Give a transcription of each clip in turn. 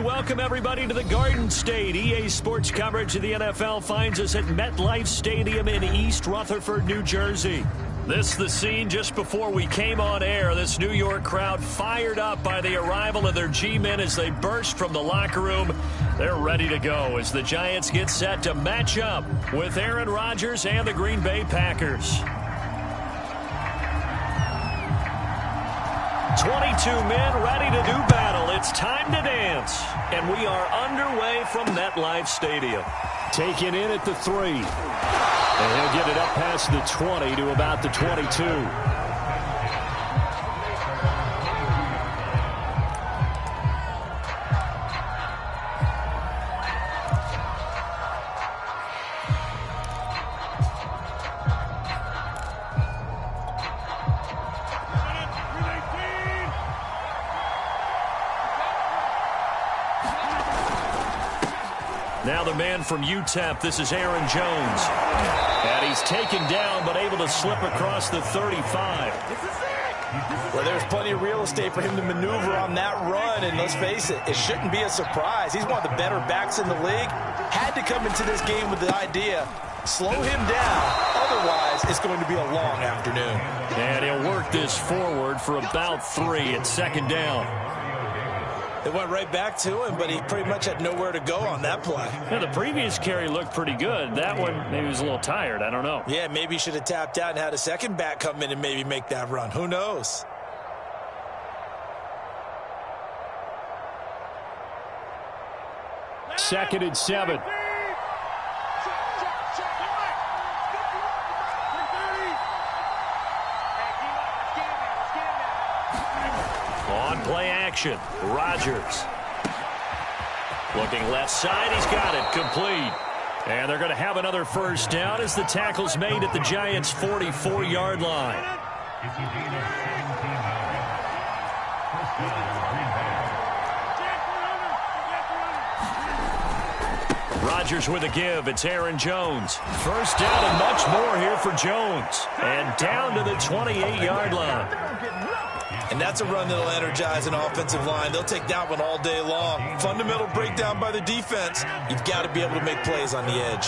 welcome everybody to the Garden State. EA Sports coverage of the NFL finds us at MetLife Stadium in East Rutherford, New Jersey. This is the scene just before we came on air. This New York crowd fired up by the arrival of their G-men as they burst from the locker room. They're ready to go as the Giants get set to match up with Aaron Rodgers and the Green Bay Packers. 22 men ready to do battle. It's time to dance. And we are underway from MetLife Stadium. Taken in at the 3. And he'll get it up past the 20 to about the 22. Now the man from UTEP, this is Aaron Jones. And he's taken down, but able to slip across the 35. Well, there's plenty of real estate for him to maneuver on that run, and let's face it, it shouldn't be a surprise. He's one of the better backs in the league. Had to come into this game with the idea, slow him down, otherwise it's going to be a long afternoon. And he'll work this forward for about 3 at second down. It went right back to him, but he pretty much had nowhere to go on that play. Yeah, the previous carry looked pretty good. That one, maybe he was a little tired. I don't know. Yeah, maybe he should have tapped out and had a second back come in and maybe make that run. Who knows? Second and 7. On play action, Rodgers. Looking left side, he's got it, complete. And they're going to have another first down as the tackle's made at the Giants' 44-yard line. Rodgers with a give. It's Aaron Jones. First down and much more here for Jones. And down to the 28-yard line. And that's a run that'll energize an offensive line. They'll take that one all day long. Fundamental breakdown by the defense. You've got to be able to make plays on the edge.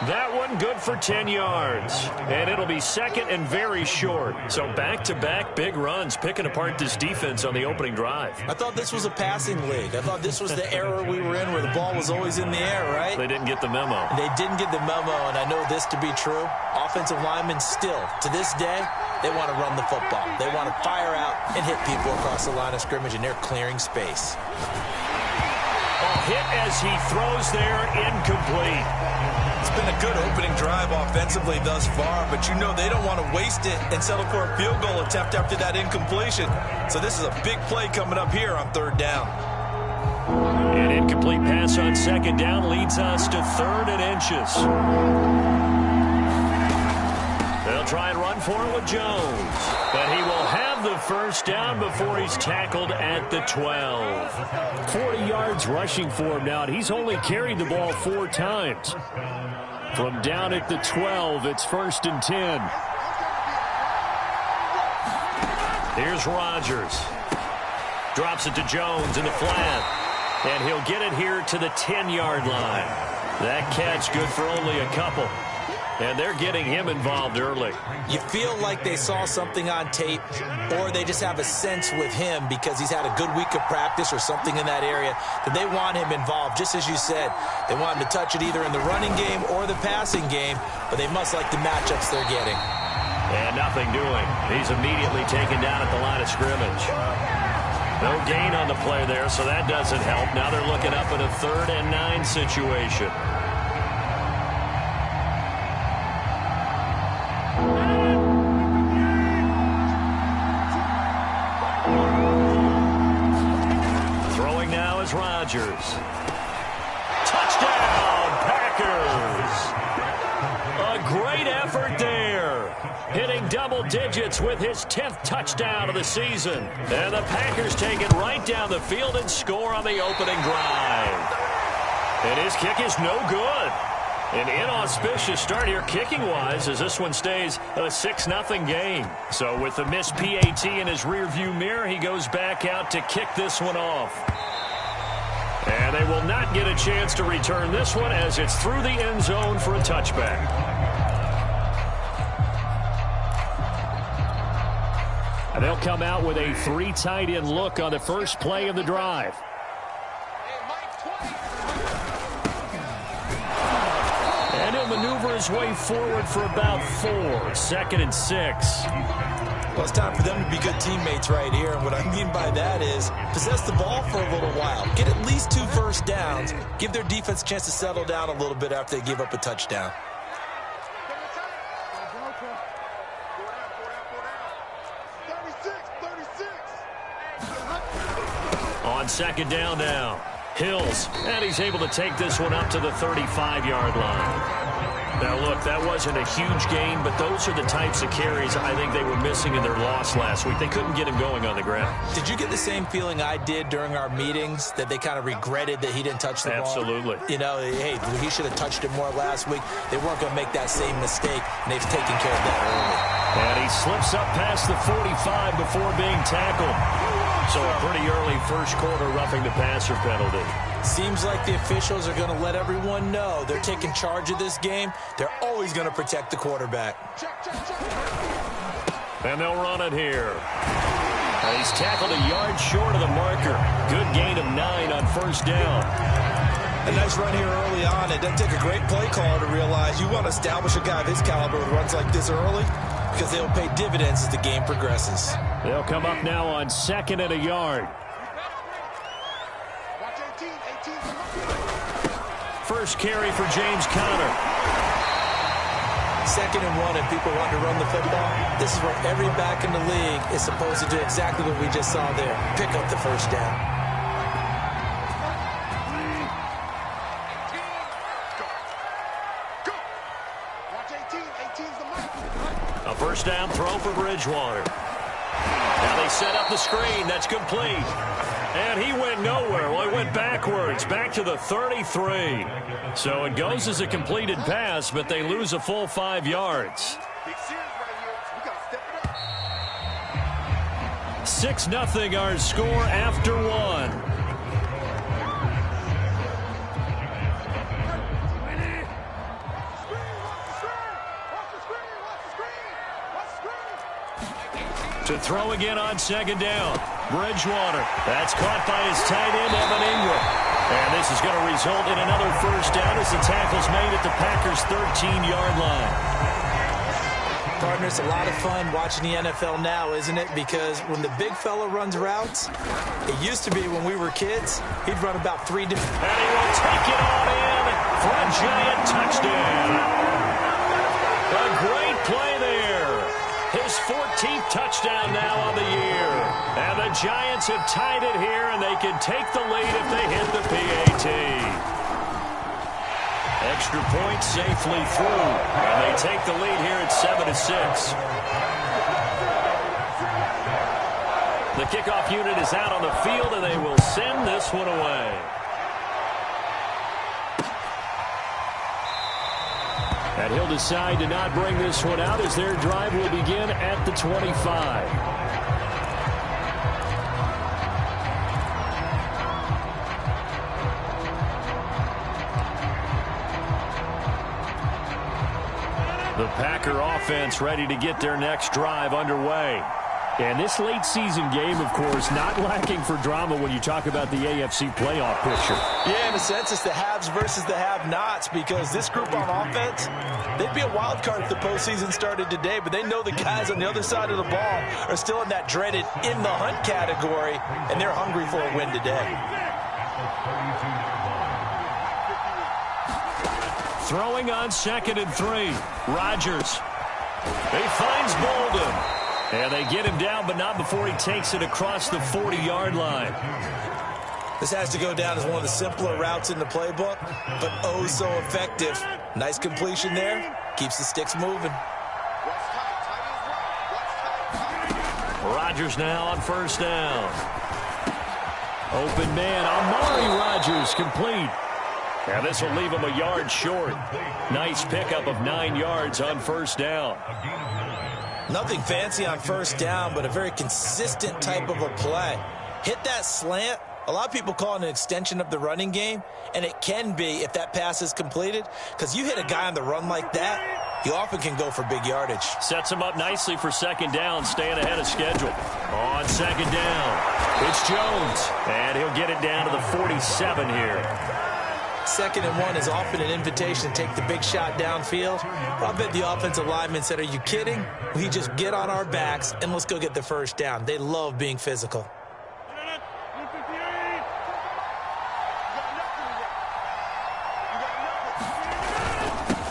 That one good for 10 yards. And it'll be second and very short. So back-to-back big runs, picking apart this defense on the opening drive. I thought this was a passing league. I thought this was the era we were in where the ball was always in the air, right? They didn't get the memo. They didn't get the memo, and I know this to be true. Offensive linemen still, to this day, they want to run the football. They want to fire out and hit people across the line of scrimmage, and they're clearing space. A hit as he throws there, incomplete. It's been a good opening drive offensively thus far, but you know they don't want to waste it and settle for a field goal attempt after that incompletion. So this is a big play coming up here on third down. An incomplete pass on second down leads us to 3rd and inches. They'll try and run for it with Jones, but he will have the first down before he's tackled at the 12. 40 yards rushing for him now, and he's only carried the ball 4 times. From down at the 12, it's 1st and 10. Here's Rodgers. Drops it to Jones in the flat. And he'll get it here to the 10-yard line. That catch good for only a couple. And they're getting him involved early. You feel like they saw something on tape, or they just have a sense with him because he's had a good week of practice or something in that area, that they want him involved. Just as you said, they want him to touch it either in the running game or the passing game, but they must like the matchups they're getting. And nothing doing. He's immediately taken down at the line of scrimmage. No gain on the play there, so that doesn't help. Now they're looking up at a 3rd and 9 situation. Rodgers. Touchdown, Packers. A great effort there. Hitting double digits with his 10th touchdown of the season. And the Packers take it right down the field and score on the opening drive. And his kick is no good. An inauspicious start here kicking-wise as this one stays a 6-0 game. So with the missed PAT in his rearview mirror, he goes back out to kick this one off. And they will not get a chance to return this one as it's through the end zone for a touchback. And they'll come out with a 3 tight end look on the first play of the drive. And he'll maneuver his way forward for about 4. 2nd and 6. Well, it's time for them to be good teammates right here. And what I mean by that is possess the ball for a little while. Get at least 2 first downs. Give their defense a chance to settle down a little bit after they give up a touchdown. On 2nd down now, Hills, and he's able to take this one up to the 35-yard line. Now, look, that wasn't a huge gain, but those are the types of carries I think they were missing in their loss last week. They couldn't get him going on the ground. Did you get the same feeling I did during our meetings, that they kind of regretted that he didn't touch the ball? Absolutely. You know, hey, he should have touched it more last week. They weren't going to make that same mistake, and they've taken care of that early. And he slips up past the 45 before being tackled. So a pretty early first quarter roughing the passer penalty. Seems like the officials are going to let everyone know they're taking charge of this game. They're always going to protect the quarterback. And they'll run it here. And he's tackled a yard short of the marker. Good gain of 9 on first down. A nice run here early on. It doesn't take a great play caller to realize you want to establish a guy of his caliber with runs like this early, because they'll pay dividends as the game progresses. They'll come up now on 2nd and a yard. First carry for James Conner. 2nd and 1, and people want to run the football. This is where every back in the league is supposed to do exactly what we just saw there. Pick up the first down. A first down throw for Bridgewater. Now they set up the screen. That's complete. And he went nowhere. Well, he went backwards, back to the 33. So it goes as a completed pass, but they lose a full 5 yards. 6-0 our score after 1. To throw again on 2nd down. Bridgewater. That's caught by his tight end, Evan Ingram. And this is going to result in another first down as the tackle's made at the Packers' 13-yard line. Partner, it's a lot of fun watching the NFL now, isn't it? Because when the big fella runs routes, it used to be when we were kids, he'd run about 3 different... And he will take it on in for a giant touchdown. A great play there. His 14th touchdown now on the year. And the Giants have tied it here, and they can take the lead if they hit the PAT. Extra point safely through. And they take the lead here at 7-6. The kickoff unit is out on the field, and they will send this one away. And he'll decide to not bring this one out as their drive will begin at the 25. The Packer offense ready to get their next drive underway. And this late season game, of course, not lacking for drama when you talk about the AFC playoff picture. Yeah, in a sense, it's the haves versus the have-nots, because this group on offense, they'd be a wild card if the postseason started today, but they know the guys on the other side of the ball are still in that dreaded in-the-hunt category, and they're hungry for a win today. Throwing on 2nd and 3. Rodgers. He finds Bolden. And they get him down, but not before he takes it across the 40-yard line. This has to go down as one of the simpler routes in the playbook, but oh so effective. Nice completion there. Keeps the sticks moving. Rodgers now on first down. Open man, Amari Rodgers complete. And this will leave him a yard short. Nice pickup of 9 yards on first down. Nothing fancy on first down, but a very consistent type of a play. Hit that slant. A lot of people call it an extension of the running game, and it can be if that pass is completed, because you hit a guy on the run like that, you often can go for big yardage. Sets him up nicely for second down, staying ahead of schedule. On second down, it's Jones, and he'll get it down to the 47 here. 2nd and 1 is often an invitation to take the big shot downfield. I bet the offensive lineman said, are you kidding? We just get on our backs and let's go get the first down. They love being physical.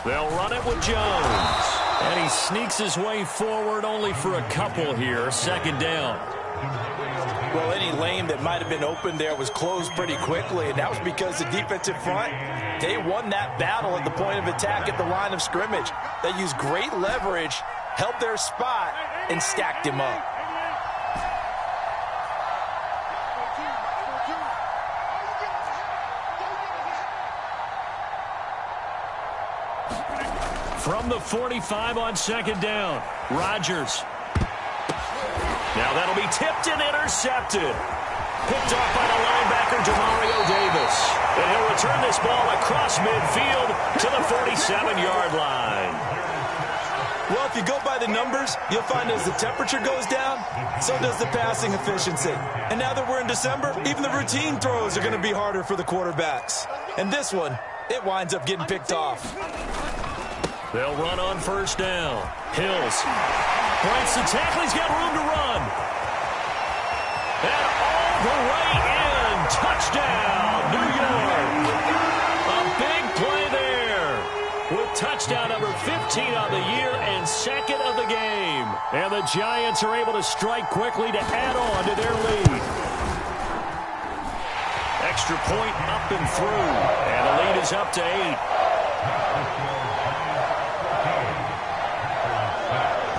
They'll run it with Jones. And he sneaks his way forward only for a couple here. Second down. Well, any lane that might have been open there was closed pretty quickly, and that was because the defensive front, they won that battle at the point of attack at the line of scrimmage. They used great leverage, held their spot, and stacked him up. From the 45 on second down, Rodgers. Now that'll be tipped and intercepted. Picked off by the linebacker, Demario Davis. And he'll return this ball across midfield to the 47-yard line. Well, if you go by the numbers, you'll find as the temperature goes down, so does the passing efficiency. And now that we're in December, even the routine throws are going to be harder for the quarterbacks. And this one, it winds up getting picked off. They'll run on first down. Hills breaks the tackle. He's got room to run. And all the way in. Touchdown, New York. A big play there with touchdown number 15 on the year and 2nd of the game. And the Giants are able to strike quickly to add on to their lead. Extra point up and through. And the lead is up to 8.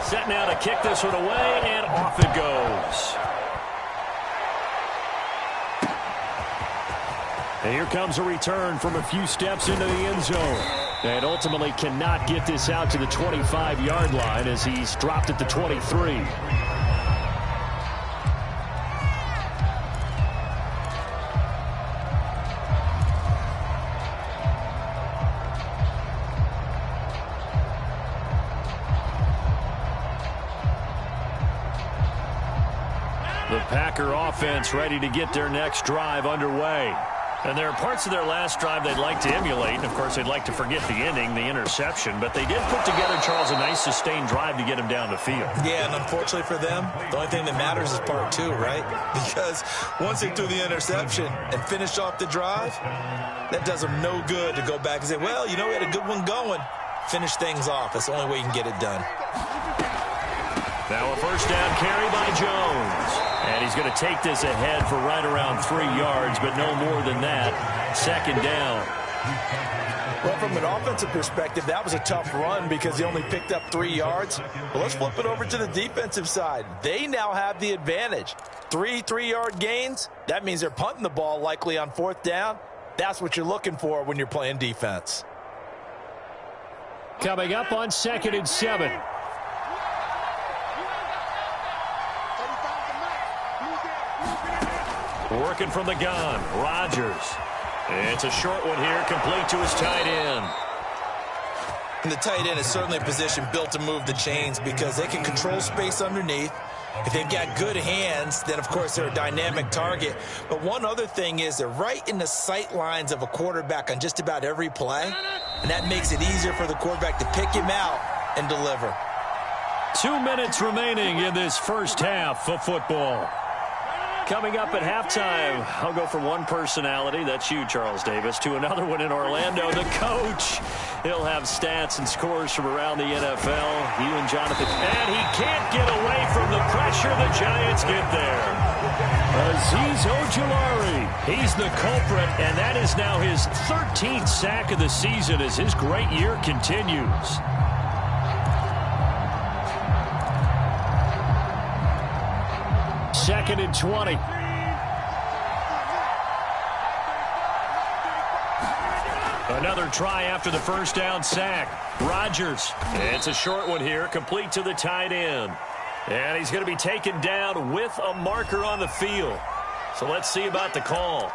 Set now to kick this one away, and off it goes. And here comes a return from a few steps into the end zone. And ultimately cannot get this out to the 25-yard line as he's dropped at the 23. The Packer offense ready to get their next drive underway. And there are parts of their last drive they'd like to emulate. And, of course, they'd like to forget the ending, the interception. But they did put together, Charles, a nice sustained drive to get him down the field. Yeah, and unfortunately for them, the only thing that matters is part 2, right? Because once they threw the interception and finished off the drive, that does them no good to go back and say, well, you know, we had a good one going. Finish things off. That's the only way you can get it done. Now a first down carry by Jones. And he's going to take this ahead for right around 3 yards, but no more than that. Second down. Well, from an offensive perspective, that was a tough run because he only picked up 3 yards. Well, let's flip it over to the defensive side. They now have the advantage. 3 3-yard gains. That means they're punting the ball likely on 4th down. That's what you're looking for when you're playing defense. Coming up on 2nd and 7. Working from the gun, Rodgers. It's a short one here, complete to his tight end. And the tight end is certainly a position built to move the chains because they can control space underneath. If they've got good hands, then, of course, they're a dynamic target. But one other thing is they're right in the sight lines of a quarterback on just about every play, and that makes it easier for the quarterback to pick him out and deliver. 2 minutes remaining in this first half of football. Coming up at halftime, I'll go from one personality, that's you, Charles Davis, to another one in Orlando, the coach. He'll have stats and scores from around the NFL. You and Jonathan. And he can't get away from the pressure. The Giants get there. Azeez Ojulari, he's the culprit, and that is now his 13th sack of the season as his great year continues. Second and 20. Another try after the first down sack. Rodgers. It's a short one here, complete to the tight end. And he's going to be taken down with a marker on the field. So let's see about the call.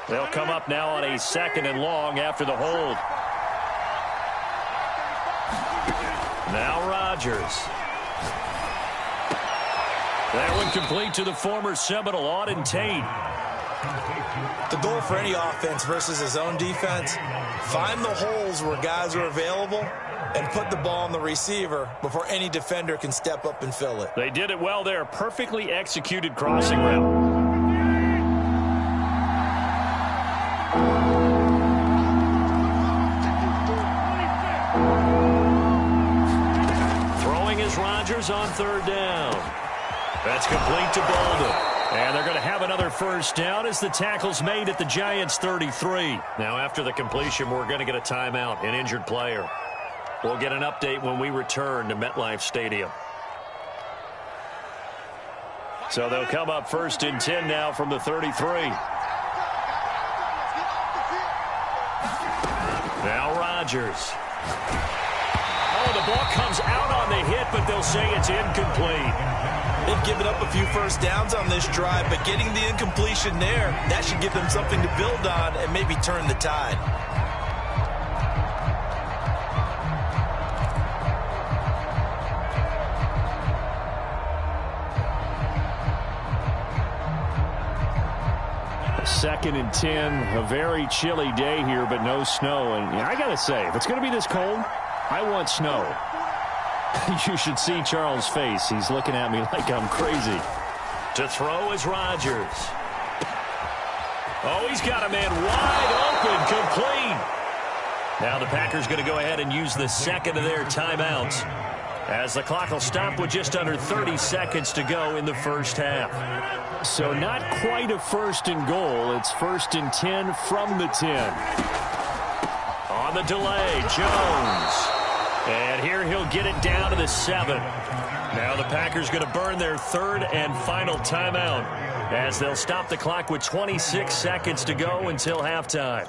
They'll come up now on a 2nd and long after the hold. Now Rodgers. That one complete to the former Seminole, Auden Tate. The goal for any offense versus his own defense, find the holes where guys are available and put the ball on the receiver before any defender can step up and fill it. They did it well there. Perfectly executed crossing route. Throwing is Rodgers on 3rd down. That's complete to Bolden. And they're going to have another first down as the tackle's made at the Giants' 33. Now after the completion, we're going to get a timeout, an injured player. We'll get an update when we return to MetLife Stadium. So they'll come up 1st and 10 now from the 33. Now Rodgers. Oh, the ball comes out on the hit, but they'll say it's incomplete. They've given up a few first downs on this drive, but getting the incompletion there, that should give them something to build on and maybe turn the tide. A 2nd and 10, a very chilly day here, but no snow. And I got to say, if it's going to be this cold, I want snow. You should see Charles' face. He's looking at me like I'm crazy. To throw is Rodgers. Oh, he's got a man wide open, complete. Now the Packers going to go ahead and use the 2nd of their timeouts, as the clock will stop with just under 30 seconds to go in the first half. So not quite a 1st and goal. It's 1st and 10 from the 10. On the delay, Jones. And here he'll get it down to the 7. Now the Packers going to burn their 3rd and final timeout, as they'll stop the clock with 26 seconds to go until halftime.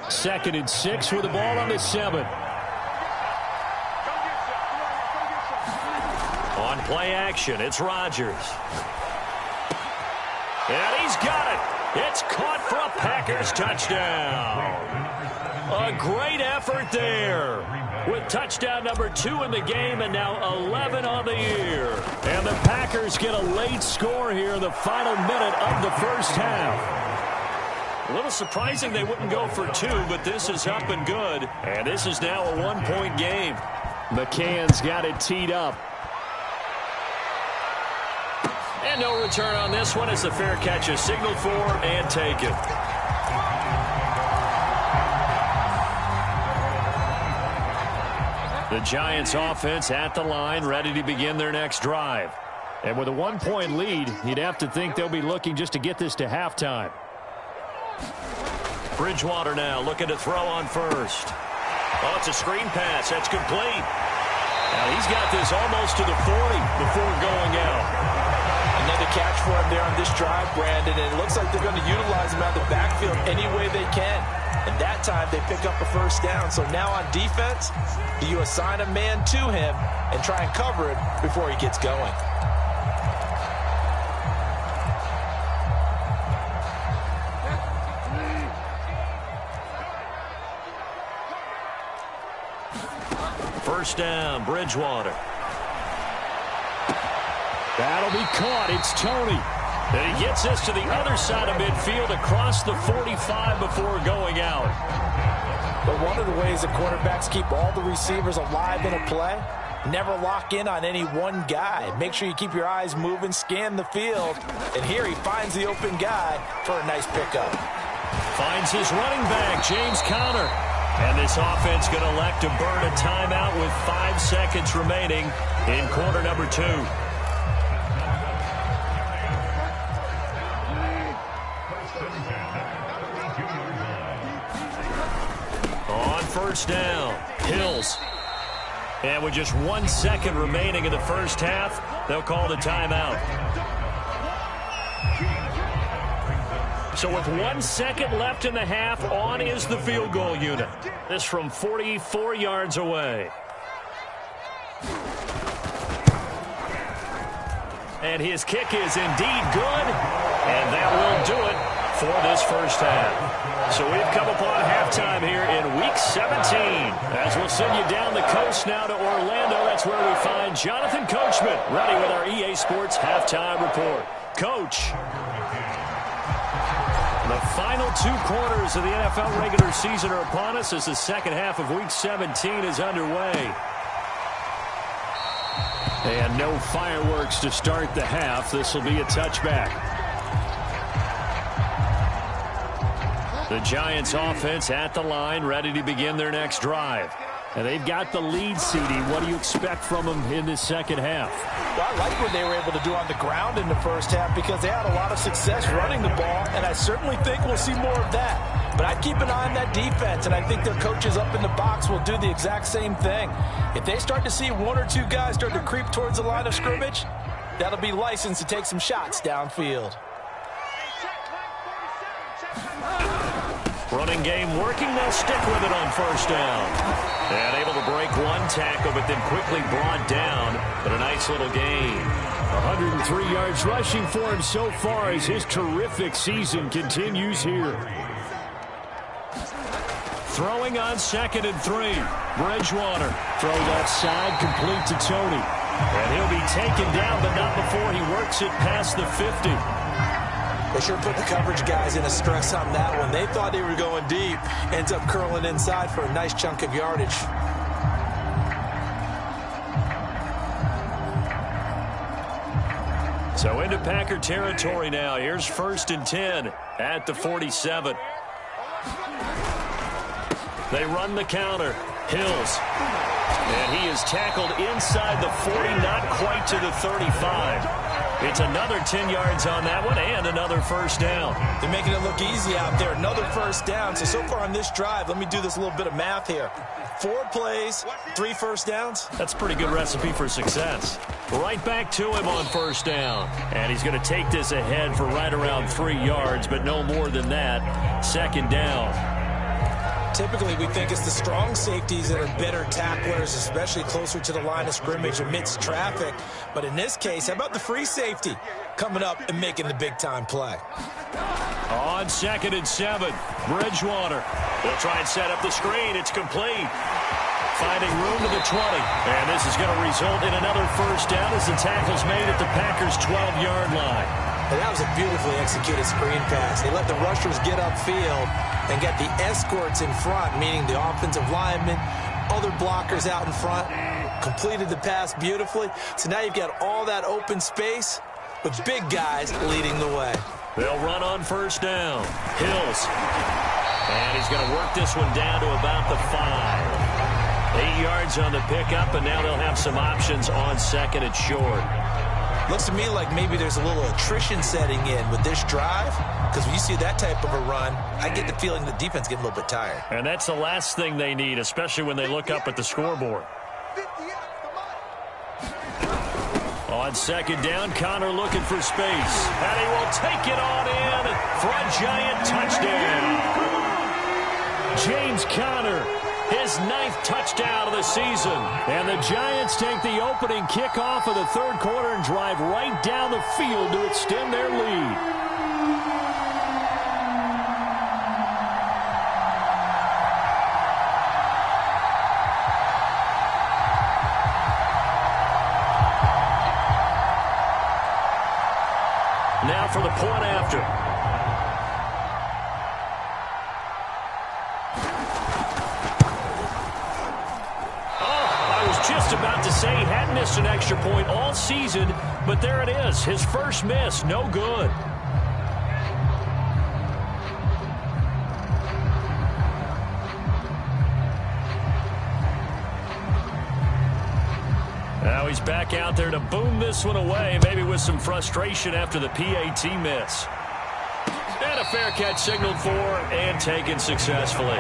2nd and 6 with the ball on the 7. On play action, it's Rodgers. And he's got it. It's caught for a Packers touchdown. A great effort there, with touchdown number 2 in the game and now 11 on the year. And the Packers get a late score here in the final minute of the first half. A little surprising they wouldn't go for 2, but this is up and good. And this is now a 1-point game. McCann's got it teed up. And no return on this one as the fair catch is signaled for and taken. The Giants offense at the line, ready to begin their next drive. And with a 1-point lead, you'd have to think they'll be looking just to get this to halftime. Bridgewater now looking to throw on 1st. Oh, it's a screen pass. That's complete. Now he's got this almost to the 40 before going out. Another catch for him there on this drive, Brandon, and it looks like they're going to utilize him out of the backfield any way they can. And that time they pick up a first down. So now on defense, do you assign a man to him and try and cover it before he gets going? First down, Bridgewater. That'll be caught. It's Toney. And he gets this to the other side of midfield across the 45 before going out. But one of the ways that quarterbacks keep all the receivers alive in a play, never lock in on any one guy. Make sure you keep your eyes moving, scan the field. And here he finds the open guy for a nice pickup. Finds his running back, James Conner. And this offense going to elect to burn a timeout with 5 seconds remaining in quarter number 2. On first down, Hills. And with just 1 second remaining in the first half, they'll call the timeout. So with 1 second left in the half, on is the field goal unit. This from 44 yards away. And his kick is indeed good, and that will do it for this first half. So we've come upon halftime here in Week 17. As we'll send you down the coast now to Orlando, that's where we find Jonathan Coachman, ready with our EA Sports Halftime Report. Coach. The final 2 quarters of the NFL regular season are upon us as the second half of Week 17 is underway. And no fireworks to start the half. This will be a touchback. The Giants offense at the line, ready to begin their next drive. And they've got the lead, CD. What do you expect from them in this second half? Well, I like what they were able to do on the ground in the first half because they had a lot of success running the ball, and I certainly think we'll see more of that. But I'd keep an eye on that defense, and I think their coaches up in the box will do the exact same thing. If they start to see 1 or 2 guys start to creep towards the line of scrimmage, that'll be licensed to take some shots downfield. Running game working. They'll stick with it on first down. And able to break 1 tackle, but then quickly brought down. But a nice little gain. 103 yards rushing for him so far as his terrific season continues here. Throwing on 2nd and 3. Bridgewater. Throw left side, complete to Tony. And he'll be taken down, but not before he works it past the 50. They sure put the coverage guys in a stress on that one. They thought they were going deep. Ends up curling inside for a nice chunk of yardage. So into Packer territory now. Here's 1st and 10 at the 47. They run the counter. Hills. And he is tackled inside the 40, not quite to the 35. It's another 10 yards on that one and another first down. They're making it look easy out there. Another first down. So far on this drive, let me do this little bit of math here. 4 plays, 3 first downs. That's a pretty good recipe for success. Right back to him on first down. And he's going to take this ahead for right around 3 yards, but no more than that. 2nd down. Typically, we think it's the strong safeties that are better tacklers, especially closer to the line of scrimmage amidst traffic. But in this case, how about the free safety coming up and making the big-time play? On 2nd and 7, Bridgewater. They'll try and set up the screen. It's complete. Finding room to the 20. And this is going to result in another first down as the tackle's made at the Packers' 12-yard line. And that was a beautifully executed screen pass. They let the rushers get upfield and got the escorts in front, meaning the offensive linemen, other blockers out in front, completed the pass beautifully. So now you've got all that open space with big guys leading the way. They'll run on first down. Hills. And he's going to work this one down to about the 5. 8 yards on the pickup, and now they'll have some options on 2nd and short. Looks to me like maybe there's a little attrition setting in with this drive, because when you see that type of a run, I get the feeling the defense getting a little bit tired. And that's the last thing they need, especially when they look up at the scoreboard. On 2nd down, Connor looking for space. And he will take it on in for a Giant touchdown. James Conner, his 9th touchdown of the season. And the Giants take the opening kickoff of the 3rd quarter and drive right down the field to extend their lead. Now for the point after. Just about to say he hadn't missed an extra point all season, but there it is. His first miss, no good. Now he's back out there to boom this one away, maybe with some frustration after the PAT miss. And a fair catch signaled for and taken successfully.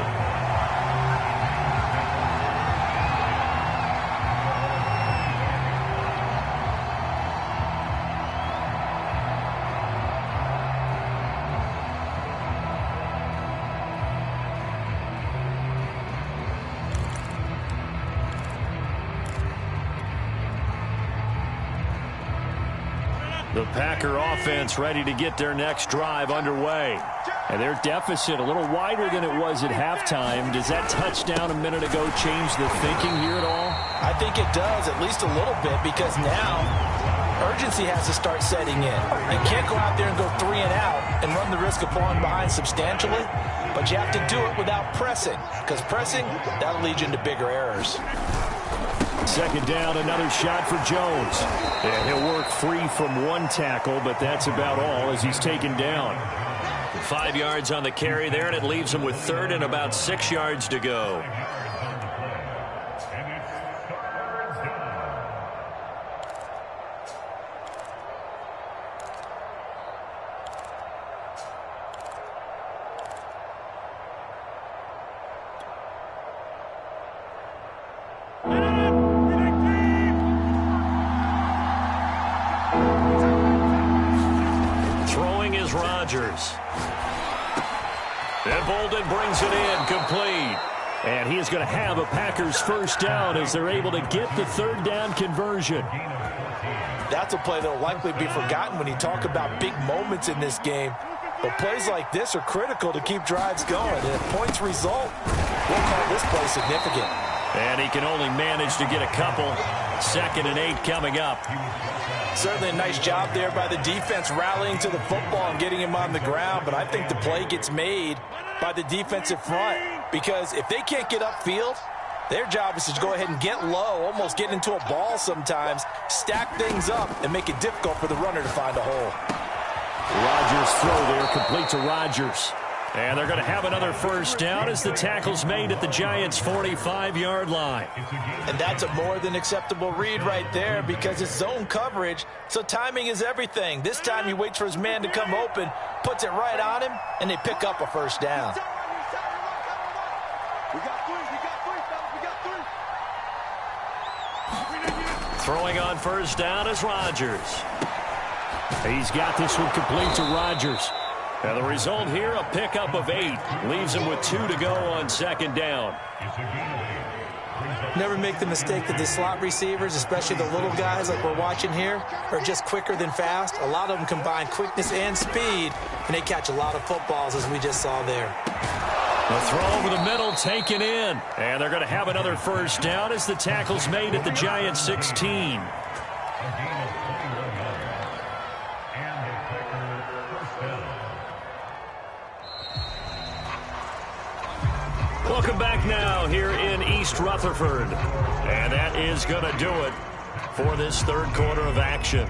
Packer offense ready to get their next drive underway. And their deficit a little wider than it was at halftime. Does that touchdown a minute ago change the thinking here at all? I think it does, at least a little bit, because now urgency has to start setting in. You can't go out there and go 3 and out and run the risk of falling behind substantially, but you have to do it without pressing, because pressing, that'll lead you into bigger errors. Second down, another shot for Jones. And he'll work free from one tackle, but that's about all as he's taken down. 5 yards on the carry there, and it leaves him with third and about 6 yards to go. Rodgers. And Bolden brings it in, complete. And he is going to have a Packers first down as they're able to get the third down conversion. That's a play that will likely be forgotten when you talk about big moments in this game. But plays like this are critical to keep drives going. And if points result, we'll call this play significant. And he can only manage to get a couple. 2nd and 8 coming up. Certainly a nice job there by the defense rallying to the football and getting him on the ground. But I think the play gets made by the defensive front. Because if they can't get upfield, their job is to go ahead and get low, almost get into a ball sometimes, stack things up, and make it difficult for the runner to find a hole. Rodgers' throw there, complete to Rodgers. And they're going to have another first down as the tackle's made at the Giants' 45-yard line. And that's a more than acceptable read right there because it's zone coverage, so timing is everything. This time he waits for his man to come open, puts it right on him, and they pick up a first down. Throwing on first down is Rodgers. He's got this one complete to Rodgers. And the result here, a pickup of 8. Leaves him with 2 to go on second down. Never make the mistake that the slot receivers, especially the little guys like we're watching here, are just quicker than fast. A lot of them combine quickness and speed, and they catch a lot of footballs, as we just saw there. The throw over the middle taken in. And they're going to have another first down as the tackle's made at the Giants' 16. Welcome back now here in East Rutherford. And that is going to do it for this third quarter of action.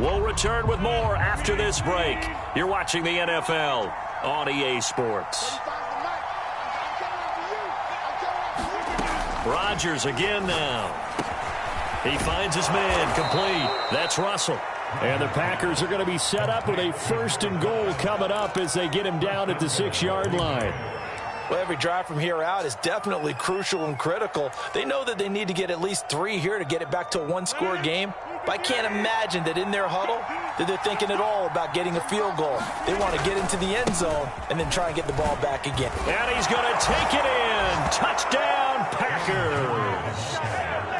We'll return with more after this break. You're watching the NFL on EA Sports. Rodgers again now. He finds his man, complete. That's Russell. And the Packers are going to be set up with a 1st and goal coming up as they get him down at the 6-yard line. Well, every drive from here out is definitely crucial and critical. They know that they need to get at least 3 here to get it back to a 1-score game. But I can't imagine that in their huddle that they're thinking at all about getting a field goal. They want to get into the end zone and then try and get the ball back again. And he's going to take it in. Touchdown, Packers.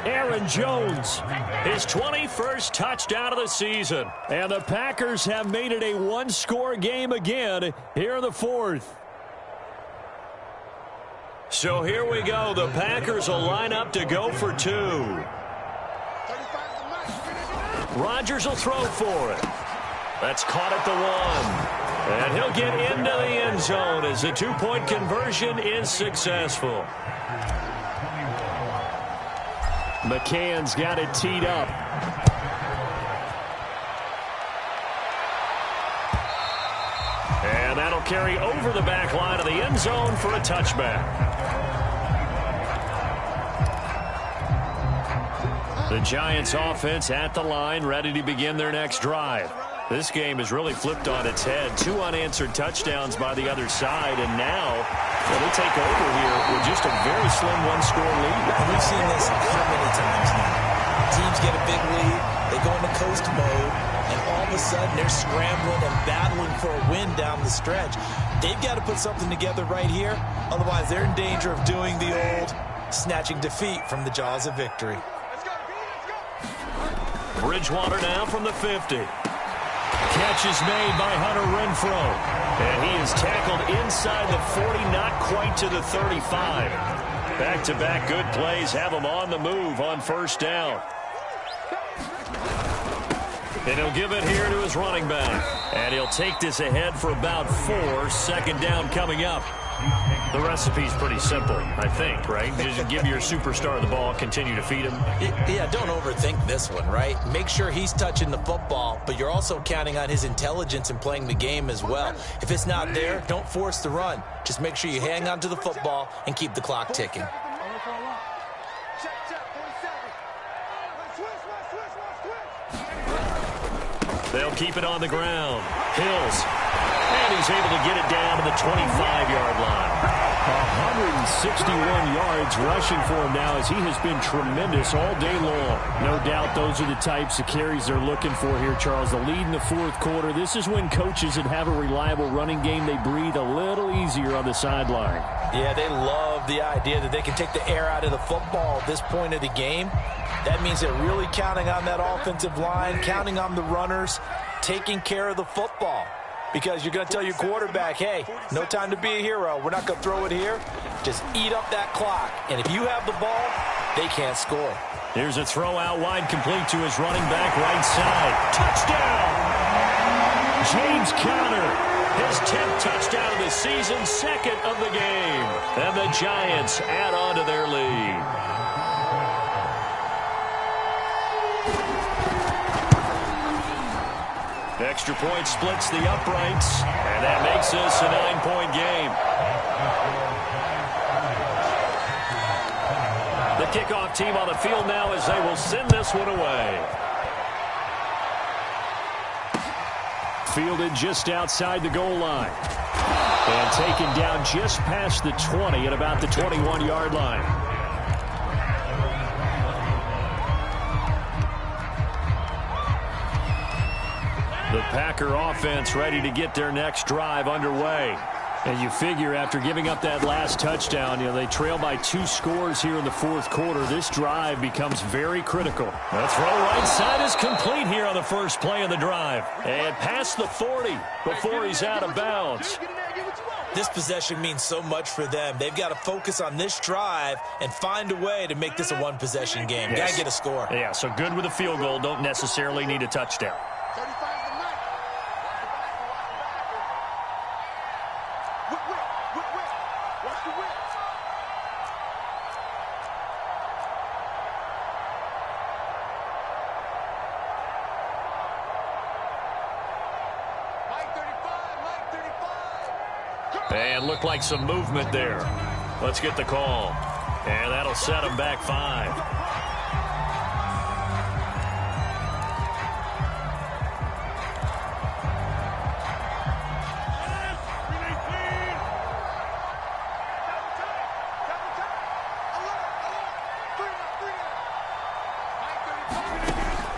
Aaron Jones, his 21st touchdown of the season. And the Packers have made it a 1-score game again here in the 4th. So here we go. The Packers will line up to go for 2. Rodgers will throw for it. That's caught at the 1. And he'll get into the end zone as the 2-point conversion is successful. McCann's got it teed up. And that'll carry over the back line of the end zone for a touchback. The Giants offense at the line, ready to begin their next drive. This game has really flipped on its head. 2 unanswered touchdowns by the other side, and now they take over here with just a very slim 1-score lead. And we've seen this how many times now. Teams get a big lead, they go into coast mode, and all of a sudden they're scrambling and battling for a win down the stretch. They've got to put something together right here, otherwise they're in danger of doing the old snatching defeat from the jaws of victory. Bridgewater now from the 50. catch is made by Hunter Renfrow. And he is tackled inside the 40, not quite to the 35. Back-to-back good plays have him on the move on first down. And he'll give it here to his running back. And he'll take this ahead for about 4. Second down coming up. The recipe's pretty simple, I think, right? Just give your superstar the ball, continue to feed him. Yeah, don't overthink this one, right? Make sure he's touching the football, but you're also counting on his intelligence in playing the game as well. If it's not there, don't force the run. Just make sure you hang on to the football and keep the clock ticking. They'll keep it on the ground. Hills. And he's able to get it down to the 25-yard line. 161 yards rushing for him now as he has been tremendous all day long. No doubt those are the types of carries they're looking for here, Charles. The lead in the fourth quarter. This is when coaches that have a reliable running game, they breathe a little easier on the sideline. Yeah, they love the idea that they can take the air out of the football at this point of the game. That means they're really counting on that offensive line, counting on the runners, taking care of the football. Because you're going to tell your quarterback, hey, no time to be a hero. We're not going to throw it here. Just eat up that clock. And if you have the ball, they can't score. Here's a throw out wide, complete to his running back right side. Touchdown! James Conner, his 10th touchdown of the season, second of the game. And the Giants add on to their lead. Extra point splits the uprights, and that makes this a 9-point game. The kickoff team on the field now as they will send this one away. Fielded just outside the goal line. And taken down just past the 20 at about the 21-yard line. The Packer offense ready to get their next drive underway. And you figure after giving up that last touchdown, they trail by 2 scores here in the fourth quarter. This drive becomes very critical. The throw right side is complete here on the first play of the drive. And past the 40 before he's out of bounds. This possession means so much for them. They've got to focus on this drive and find a way to make this a one-possession game. Yes. Got to get a score. Yeah, so good with a field goal. Don't necessarily need a touchdown. And looked like some movement there. Let's get the call. And that'll set him back 5.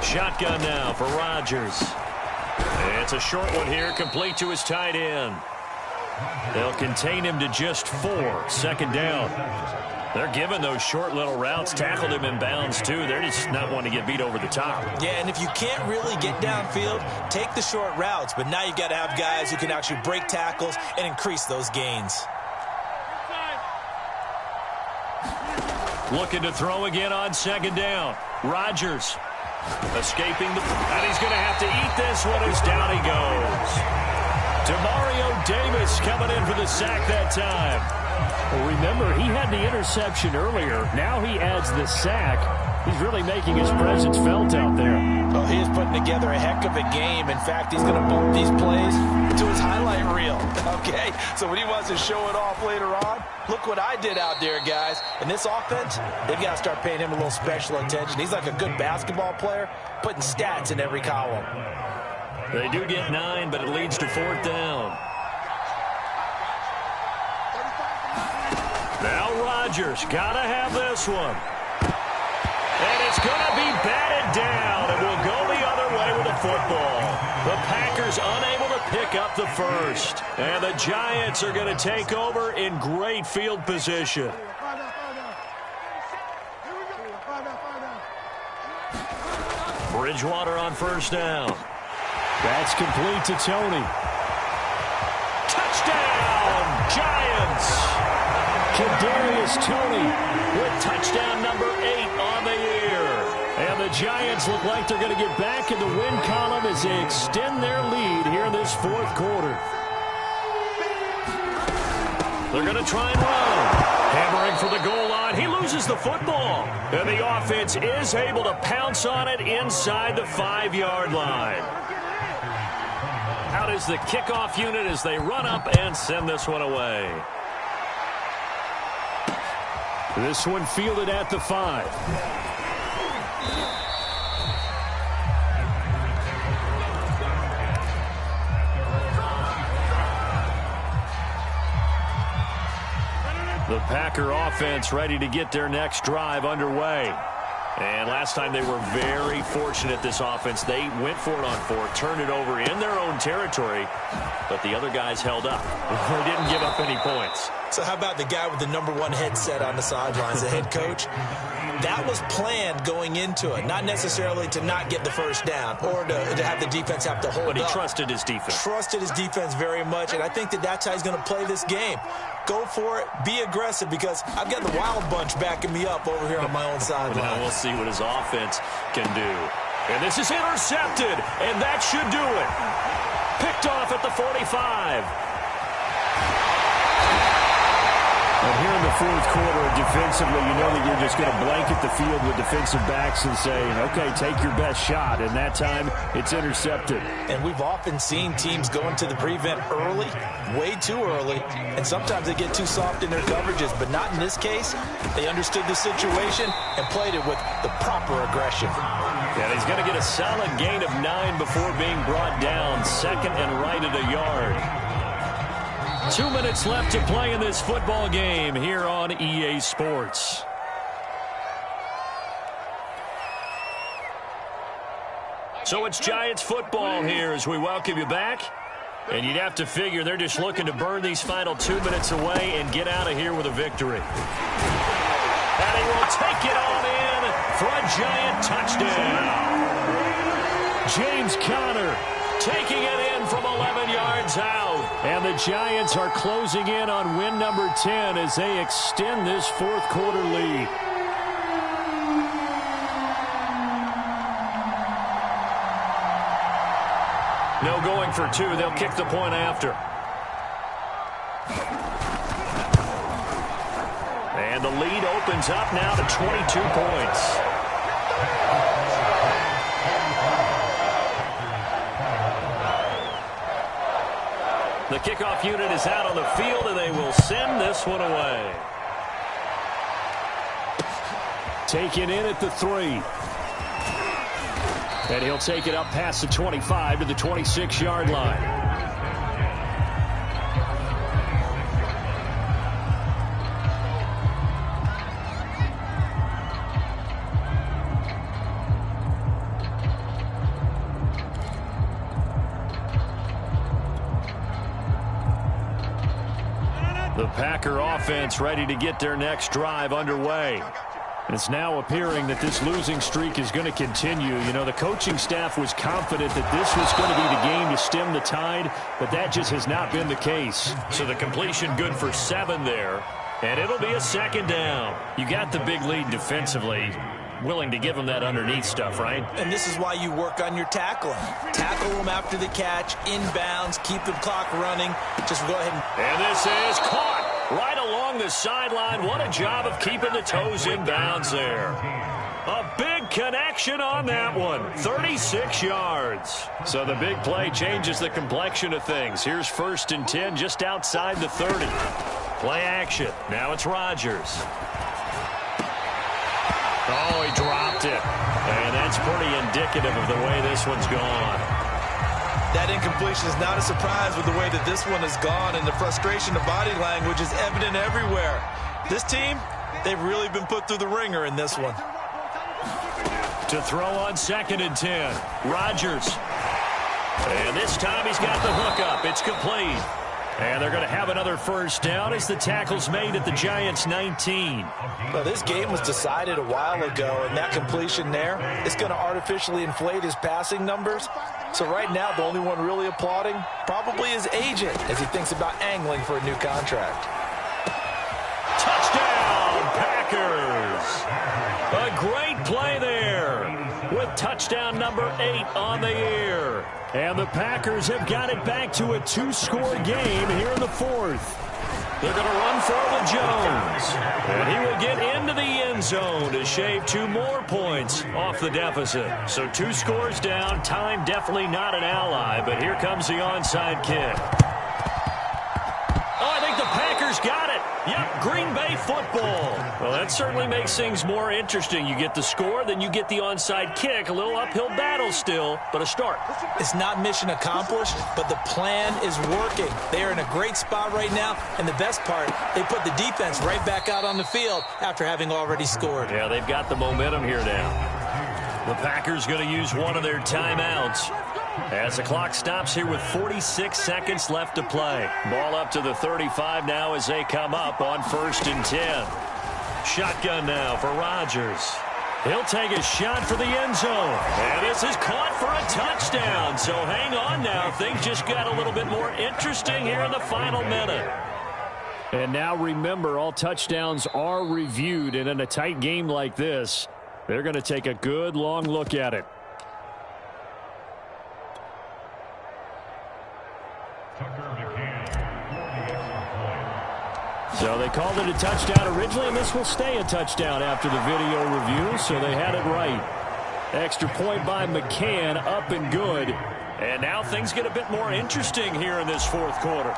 Shotgun now for Rodgers. It's a short one here, complete to his tight end. They'll contain him to just 4. Second down. They're giving those short little routes. Tackled him in bounds, too. They're just not wanting to get beat over the top. Yeah, and if you can't really get downfield, take the short routes. But now you've got to have guys who can actually break tackles and increase those gains. Looking to throw again on second down. Rodgers escaping and he's going to have to eat this one as down he goes. Demario Davis coming in for the sack that time. Well, remember, he had the interception earlier. Now he adds the sack. He's really making his presence felt out there. Well, he is putting together a heck of a game. In fact, he's going to bump these plays to his highlight reel. Okay, so when he wants to show it off later on, look what I did out there, guys. In this offense, they've got to start paying him a little special attention. He's like a good basketball player, putting stats in every column. They do get 9, but it leads to 4th down. Now Rodgers got to have this one. And it's going to be batted down, and we'll go the other way with the football. The Packers unable to pick up the first. And the Giants are going to take over in great field position. Bridgewater on first down. That's complete to Tony. Touchdown, Giants! Kadarius Toney with touchdown number 8 on the year. And the Giants look like they're going to get back in the win column as they extend their lead here in this fourth quarter. They're going to try and run. Hammering for the goal line. He loses the football. And the offense is able to pounce on it inside the 5-yard line. Out is the kickoff unit as they run up and send this one away. This one fielded at the 5. The Packer offense ready to get their next drive underway. And last time they were very fortunate, this offense. They went for it on 4, turned it over in their own territory, but the other guys held up. They didn't give up any points. So how about the guy with the number 1 headset on the sidelines, the head coach? That was planned going into it, not necessarily to not get the first down or to have the defense have to hold up. But he trusted his defense. Trusted his defense very much, and I think that's how he's going to play this game. Go for it. Be aggressive, because I've got the wild bunch backing me up over here on my own sideline. Now we'll see what his offense can do. And this is intercepted, and that should do it. Picked off at the 45. And here in the fourth quarter, defensively, you know that you're just going to blanket the field with defensive backs and say, okay, take your best shot. And that time, it's intercepted. And we've often seen teams go into the prevent early, way too early, and sometimes they get too soft in their coverages. But not in this case. They understood the situation and played it with the proper aggression. And he's going to get a solid gain of 9 before being brought down. Second and right at a yard. 2 minutes left to play in this football game here on EA Sports. So it's Giants football here as we welcome you back. And you'd have to figure they're just looking to burn these final 2 minutes away and get out of here with a victory. And he will take it on in for a Giant touchdown. James Conner taking it in from 11 yards out. And the Giants are closing in on win number 10 as they extend this fourth quarter lead. No going for 2. They'll kick the point after. And the lead opens up now to 22 points. The kickoff unit is out on the field, and they will send this one away. Taken in at the 3. And he'll take it up past the 25 to the 26-yard line. The Packer offense ready to get their next drive underway. It's now appearing that this losing streak is going to continue. You know, the coaching staff was confident that this was going to be the game to stem the tide, but that just has not been the case. So the completion good for 7 there, and it'll be a second down. You got the big lead defensively. Willing to give them that underneath stuff, right? And this is why you work on your tackling. Tackle them after the catch, inbounds, keep the clock running. Just go ahead and this is caught right along the sideline. What a job of keeping the toes in bounds there. A big connection on that one. 36 yards. So the big play changes the complexion of things. Here's 1st and 10 just outside the 30. Play action. Now it's Rodgers. Oh, he dropped it. And that's pretty indicative of the way this one's gone. That incompletion is not a surprise with the way that this one has gone, and the frustration, the body language is evident everywhere. This team, they've really been put through the ringer in this one. To throw on 2nd and 10. Rodgers. And this time he's got the hook up. It's complete. And they're going to have another first down as the tackle's made at the Giants' 19. Well, this game was decided a while ago, and that completion there is going to artificially inflate his passing numbers. So right now, the only one really applauding probably his agent as he thinks about angling for a new contract. Touchdown, Packers! A great play there with touchdown number 8 on the year. And the Packers have got it back to a 2-score game here in the 4th. They're going to run forward Jones. And he will get into the end zone to shave 2 more points off the deficit. So 2 scores down. Time definitely not an ally, but here comes the onside kick. Oh, I think the Packers got it. Yep, Green Bay football. Well, that certainly makes things more interesting. You get the score, then you get the onside kick. A little uphill battle still, but a start. It's not mission accomplished, but the plan is working. They are in a great spot right now, and the best part, they put the defense right back out on the field after having already scored. Yeah, they've got the momentum here now. The Packers going to use one of their timeouts as the clock stops here with 46 seconds left to play. Ball up to the 35 now as they come up on 1st and 10. Shotgun now for Rodgers. He'll take a shot for the end zone. And this is caught for a touchdown. So hang on now. Things just got a little bit more interesting here in the final minute. And now remember, all touchdowns are reviewed. And in a tight game like this, they're going to take a good long look at it. So they called it a touchdown originally, and this will stay a touchdown after the video review, so they had it right. Extra point by McCann, up and good. And now things get a bit more interesting here in this 4th quarter.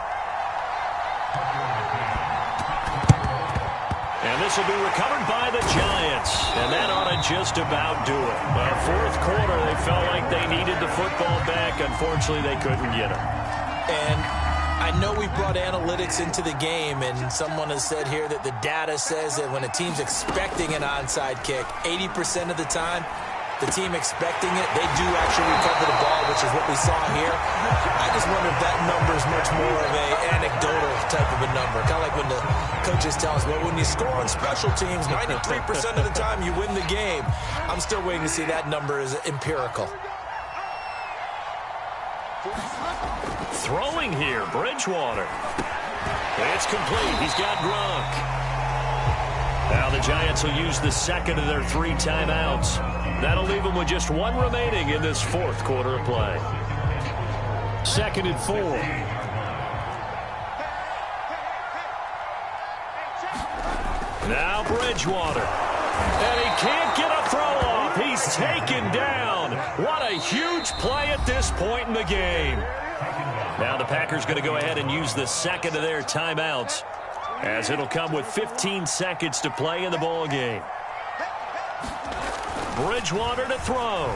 And this will be recovered by the Giants. And that ought to just about do it. But 4th quarter, they felt like they needed the football back. Unfortunately, they couldn't get it. And I know we brought analytics into the game, and someone has said here that the data says that when a team's expecting an onside kick, 80% of the time, the team expecting it, they do actually recover the ball, which is what we saw here. I just wonder if that number is much more of an anecdotal type of a number. Kind of like when the coaches tell us, well, when you score on special teams, 93% of the time you win the game. I'm still waiting to see that number is empirical. Throwing here, Bridgewater. It's complete. He's got Gronk. Now the Giants will use the second of their 3 timeouts. That'll leave them with just 1 remaining in this 4th quarter of play. 2nd and 4. Now Bridgewater. And he can't get a throw off. He's taken down. What a huge play at this point in the game. Now the Packers going to go ahead and use the second of their timeouts, as it'll come with 15 seconds to play in the ball game. Bridgewater to throw.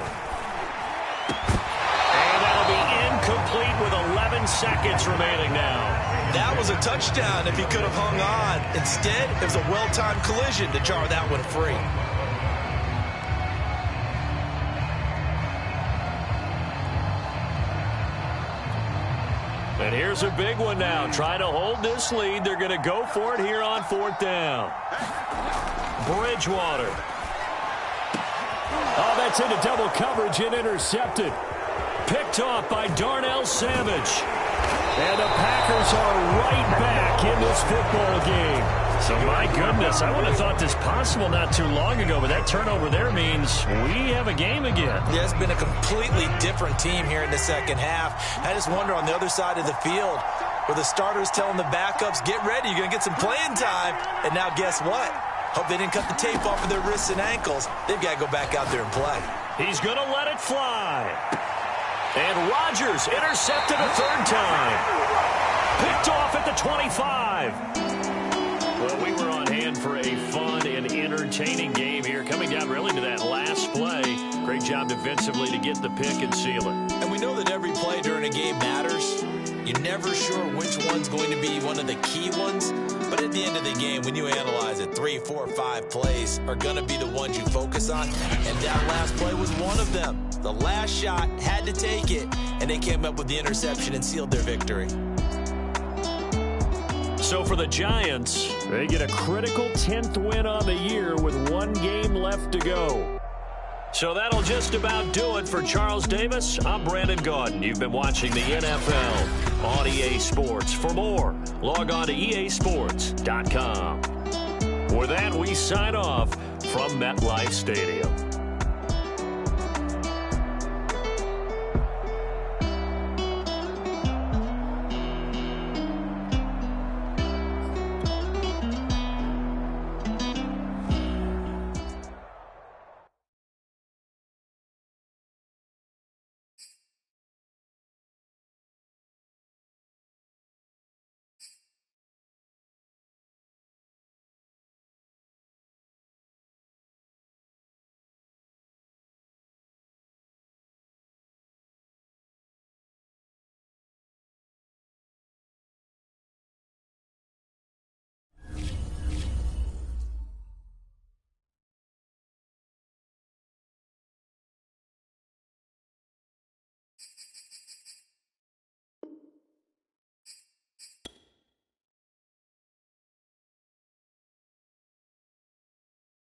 And that'll be incomplete with 11 seconds remaining now. That was a touchdown if he could have hung on. Instead, it was a well-timed collision to jar that one free. And here's a big one now. Trying to hold this lead. They're going to go for it here on 4th down. Bridgewater. Oh, that's into double coverage and intercepted. Picked off by Darnell Savage. And the Packers are right back in this football game. So, my goodness, I would have thought this possible not too long ago, but that turnover there means we have a game again. Yeah, it's been a completely different team here in the second half. I just wonder on the other side of the field, where the starters telling the backups, get ready, you're going to get some playing time. And now guess what? Hope they didn't cut the tape off of their wrists and ankles. They've got to go back out there and play. He's going to let it fly. And Rodgers intercepted a 3rd time. Picked off at the 25. Well, we were on hand for a fun and entertaining game here. Coming down really to that last play. Great job defensively to get the pick and seal it. And we know that every play during a game matters. You're never sure which one's going to be one of the key ones. But at the end of the game, when you analyze it, 3, 4, 5 plays are going to be the ones you focus on. And that last play was one of them. The last shot had to take it, and they came up with the interception and sealed their victory. So for the Giants, they get a critical 10th win on the year with 1 game left to go. So that'll just about do it for Charles Davis. I'm Brandon Gaudin. You've been watching the NFL on EA Sports. For more, log on to easports.com. With that, we sign off from MetLife Stadium.